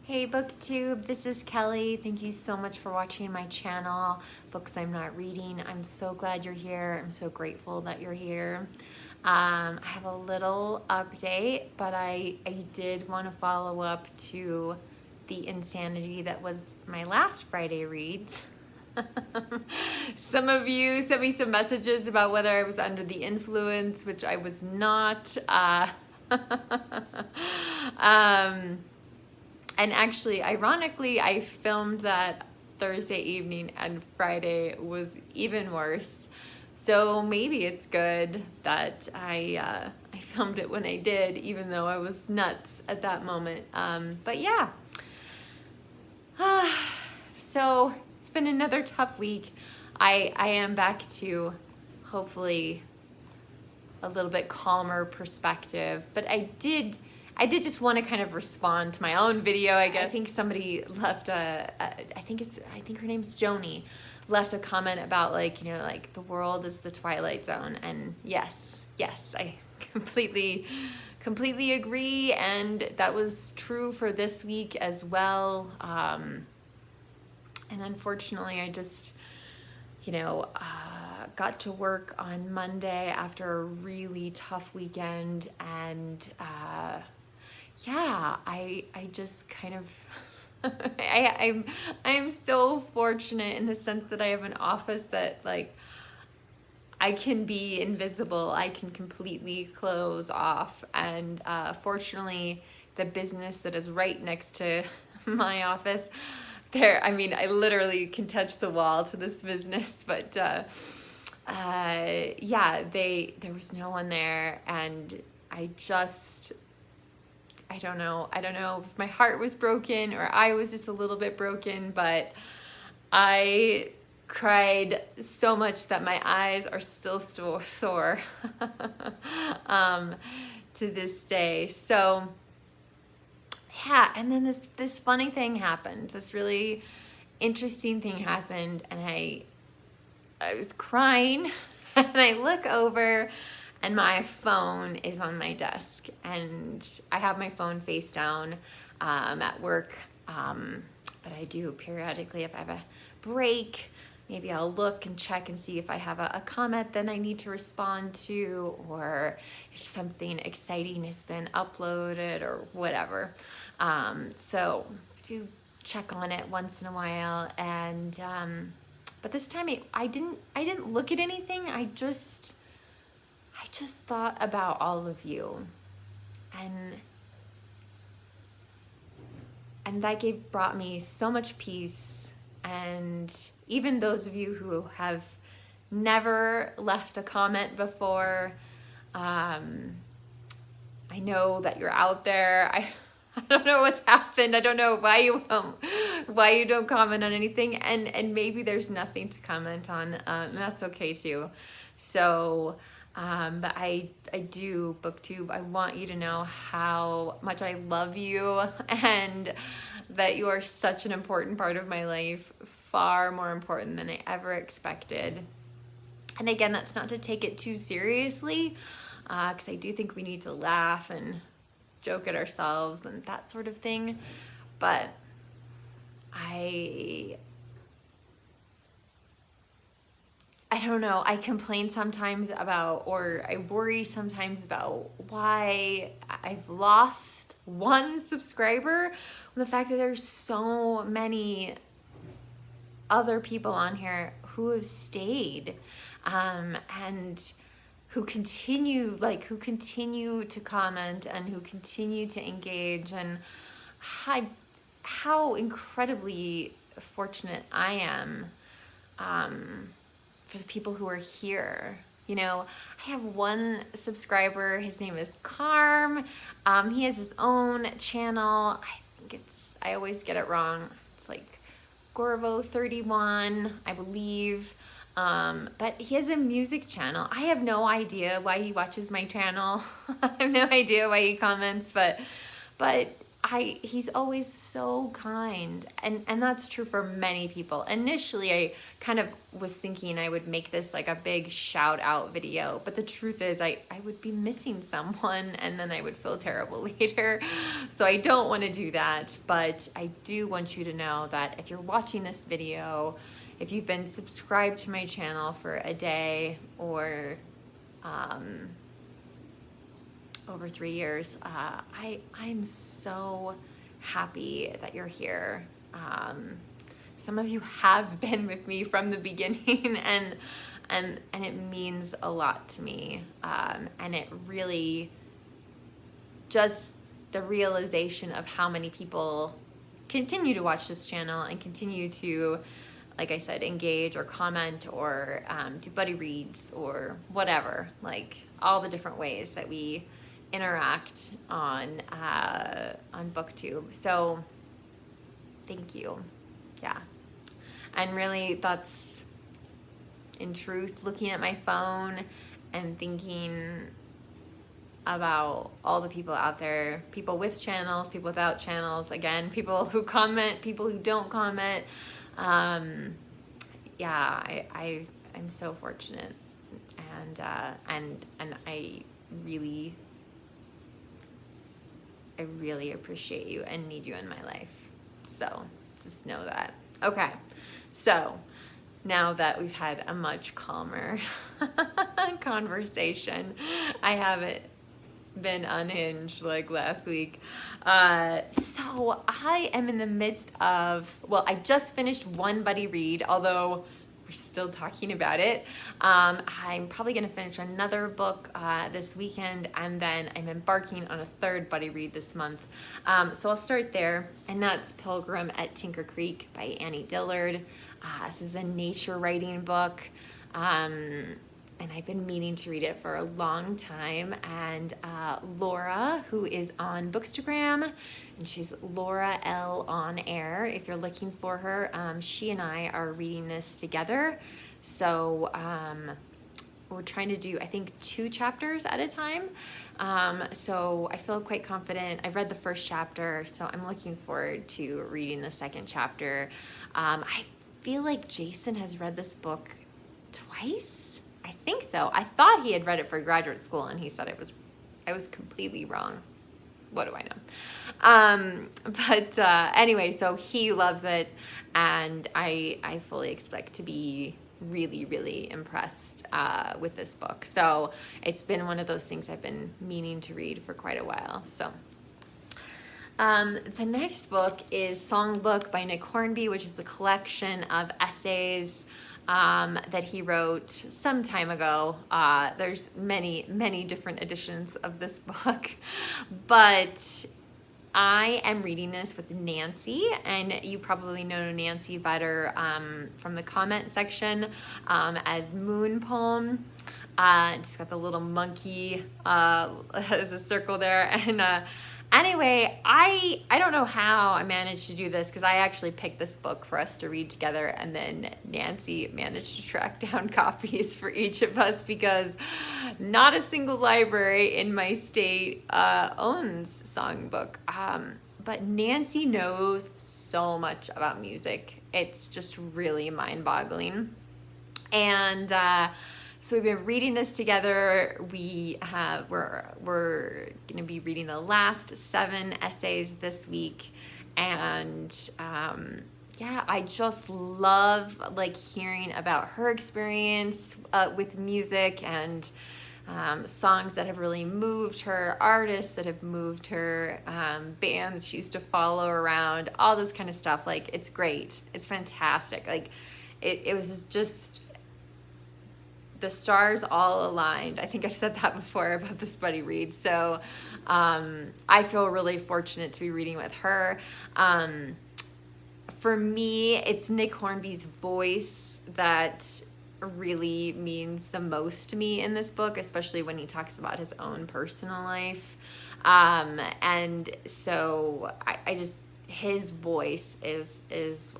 Hey Booktube, this is Kelly. Thank you so much for watching my channel, Books I'm Not Reading. I'm so glad you're here. I'm so grateful that you're here. I have a little update, but I did want to follow up to the insanity that was my last Friday reads. Some of you sent me some messages about whether I was under the influence, which I was not. And actually, ironically, I filmed that Thursday evening and Friday was even worse. So maybe it's good that I filmed it when I did, even though I was nuts at that moment. But yeah. So it's been another tough week. I am back to hopefully a little bit calmer perspective, but I did just want to kind of respond to my own video, I guess. I think somebody left I think her name's Joni, left a comment about like the world is the Twilight Zone, and yes, I completely agree, and that was true for this week as well. And unfortunately, I just got to work on Monday after a really tough weekend, and yeah, I just kind of I'm so fortunate in the sense that I have an office that like I can be invisible. I can completely close off, and fortunately the business that is right next to my office, I literally can touch the wall to this business, but yeah, there was no one there, and I don't know if my heart was broken or I was just a little bit broken, but I cried so much that my eyes are still sore to this day. So yeah, and then this funny thing happened. This really interesting thing happened, and I was crying and I look over and my phone is on my desk, and I have my phone face down at work, but I do periodically, if I have a break, maybe I'll look and check and see if I have a comment that I need to respond to, or if something exciting has been uploaded or whatever. So do check on it once in a while, and but this time I didn't look at anything. I just thought about all of you, and that brought me so much peace. And even those of you who have never left a comment before, I know that you're out there. I don't know what's happened. I don't know why you don't comment on anything, and maybe there's nothing to comment on, and that's okay too. So but I do, Booktube, I want you to know how much I love you, and that you are such an important part of my life, far more important than I ever expected. And again, that's not to take it too seriously, because I do think we need to laugh and joke at ourselves and that sort of thing. But I don't know, I complain sometimes about, or I worry sometimes about why I've lost one subscriber, the fact that there's so many other people on here who have stayed, and who continue to comment and who continue to engage, and how incredibly fortunate I am for the people who are here. I have one subscriber, his name is Carm. He has his own channel. I always get it wrong. It's like Gorvo31, I believe. But he has a music channel. I have no idea why he watches my channel. I have no idea why he comments, but he's always so kind, and that's true for many people. Initially, I kind of was thinking I would make this like a big shout out video, but the truth is I would be missing someone, and then I would feel terrible later. So I don't want to do that, but I do want you to know that if you're watching this video, if you've been subscribed to my channel for a day or over 3 years, I'm so happy that you're here. Some of you have been with me from the beginning, and it means a lot to me. And it really, just the realization of how many people continue to watch this channel and continue to, like I said, engage or comment or do buddy reads or whatever, like all the different ways that we interact on Booktube. So thank you. Yeah. And really, that's in truth looking at my phone and thinking about all the people out there, people with channels, people without channels, again, people who comment, people who don't comment. Yeah, I'm so fortunate, and I really appreciate you and need you in my life. So just know that. Okay, so now that we've had a much calmer conversation, I haven't been unhinged like last week. So I am in the midst of, well, I just finished one buddy read, although we're still talking about it. I'm probably going to finish another book this weekend, and then I'm embarking on a third buddy read this month. So I'll start there, and that's Pilgrim at Tinker Creek by Annie Dillard. This is a nature writing book, and I've been meaning to read it for a long time. And Laura, who is on Bookstagram, and she's Laura L on Air, if you're looking for her, she and I are reading this together. So we're trying to do, I think, 2 chapters at a time. So I feel quite confident. I've read the first chapter, so I'm looking forward to reading the second chapter. I feel like Jason has read this book twice. I think so. I thought he had read it for graduate school, and he said I was completely wrong. What do I know? But anyway, so he loves it, and I fully expect to be really, really impressed with this book. So it's been one of those things I've been meaning to read for quite a while. So the next book is Songbook by Nick Hornby, which is a collection of essays that he wrote some time ago. There's many, many different editions of this book, but I am reading this with Nancy, and you probably know Nancy better from the comment section as Moon Poem. Just got the little monkey as a circle there, and anyway, I don't know how I managed to do this, because I actually picked this book for us to read together, and then Nancy managed to track down copies for each of us, because not a single library in my state owns Songbook. But Nancy knows so much about music. It's just really mind-boggling. And so we've been reading this together. We're going to be reading the last 7 essays this week, and yeah, I just love like hearing about her experience with music, and songs that have really moved her, artists that have moved her, bands she used to follow around, all this kind of stuff. Like, it's great. It's fantastic. Like, it was just, the stars all aligned. I think I've said that before about this buddy read. So I feel really fortunate to be reading with her. For me, it's Nick Hornby's voice that really means the most to me in this book, especially when he talks about his own personal life. And so I just, his voice is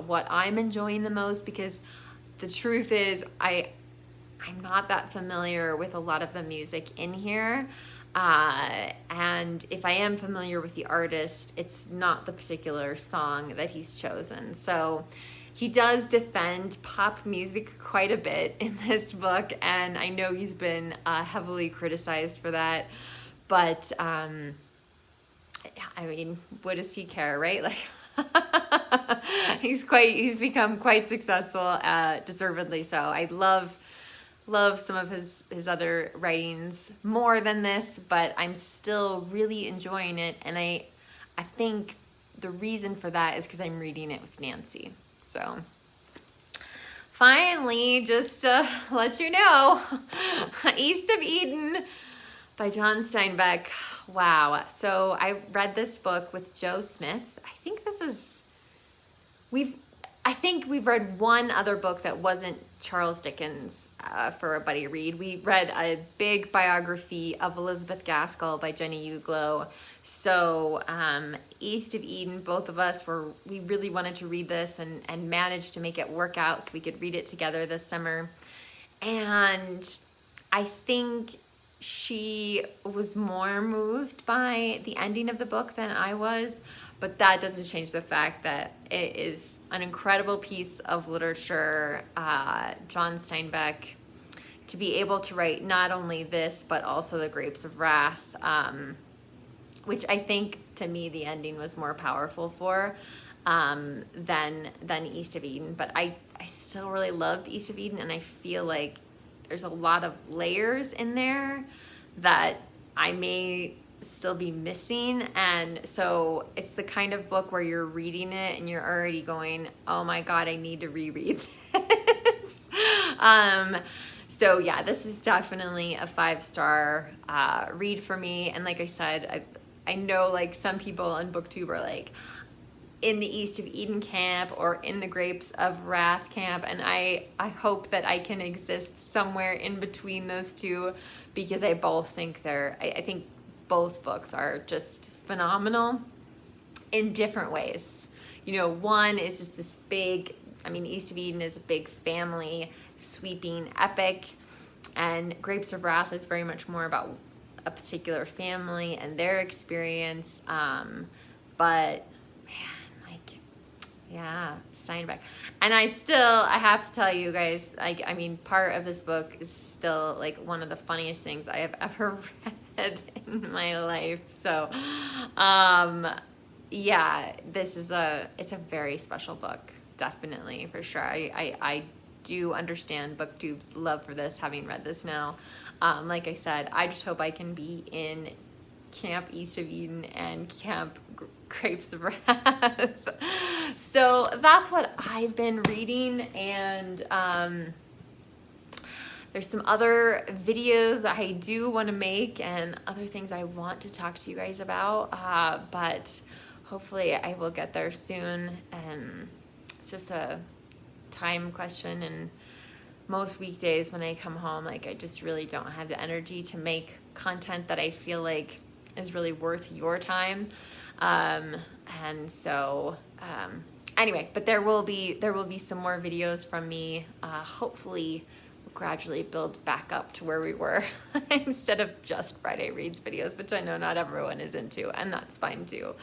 what I'm enjoying the most, because the truth is I'm not that familiar with a lot of the music in here. And if I am familiar with the artist, it's not the particular song that he's chosen. So he does defend pop music quite a bit in this book, and I know he's been heavily criticized for that. But I mean, what does he care, right? Like, he's become quite successful, deservedly so. I love some of his other writings more than this, but I'm still really enjoying it, and I think the reason for that is because I'm reading it with Nancy. So finally, just to let you know, East of Eden by John Steinbeck. Wow. So I read this book with Joe Smith. I think we've read one other book that wasn't Charles Dickens for a buddy read. We read a big biography of Elizabeth Gaskell by Jenny Uglow. So East of Eden, both of us we really wanted to read this and managed to make it work out so we could read it together this summer. And I think she was more moved by the ending of the book than I was, but that doesn't change the fact that it is an incredible piece of literature. John Steinbeck, to be able to write not only this, but also The Grapes of Wrath, which I think, to me, the ending was more powerful for than East of Eden. But I still really loved East of Eden, and I feel like there's a lot of layers in there that I may still be missing. And so it's the kind of book where you're reading it and you're already going, oh my God, I need to reread this. So yeah, this is definitely a 5-star read for me. And like I said, I know like some people on Booktube are like in the East of Eden camp or in the Grapes of Wrath camp, and I hope that I can exist somewhere in between those two, because I both think I think both books are just phenomenal in different ways. You know, one is just this big, East of Eden is a big family sweeping epic, and Grapes of Wrath is very much more about a particular family and their experience. But yeah, Steinbeck. And I have to tell you guys, part of this book is still like one of the funniest things I have ever read in my life. So, yeah, it's a very special book, definitely, for sure. I do understand Booktube's love for this, having read this now. Like I said, I just hope I can be in Camp East of Eden and Camp Grapes of Wrath. So that's what I've been reading, and there's some other videos I do want to make and other things I want to talk to you guys about, but hopefully I will get there soon. And it's just a time question, and most weekdays when I come home, like, I just really don't have the energy to make content that I feel like is really worth your time. And so anyway, but there will be some more videos from me. Hopefully we'll gradually build back up to where we were instead of just Friday Reads videos, which I know not everyone is into, and that's fine too.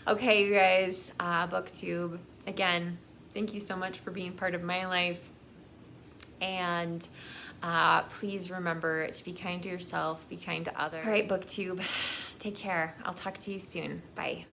Okay, you guys, Booktube, again, thank you so much for being part of my life. And please remember to be kind to yourself, be kind to others. All right, Booktube, take care. I'll talk to you soon. Bye.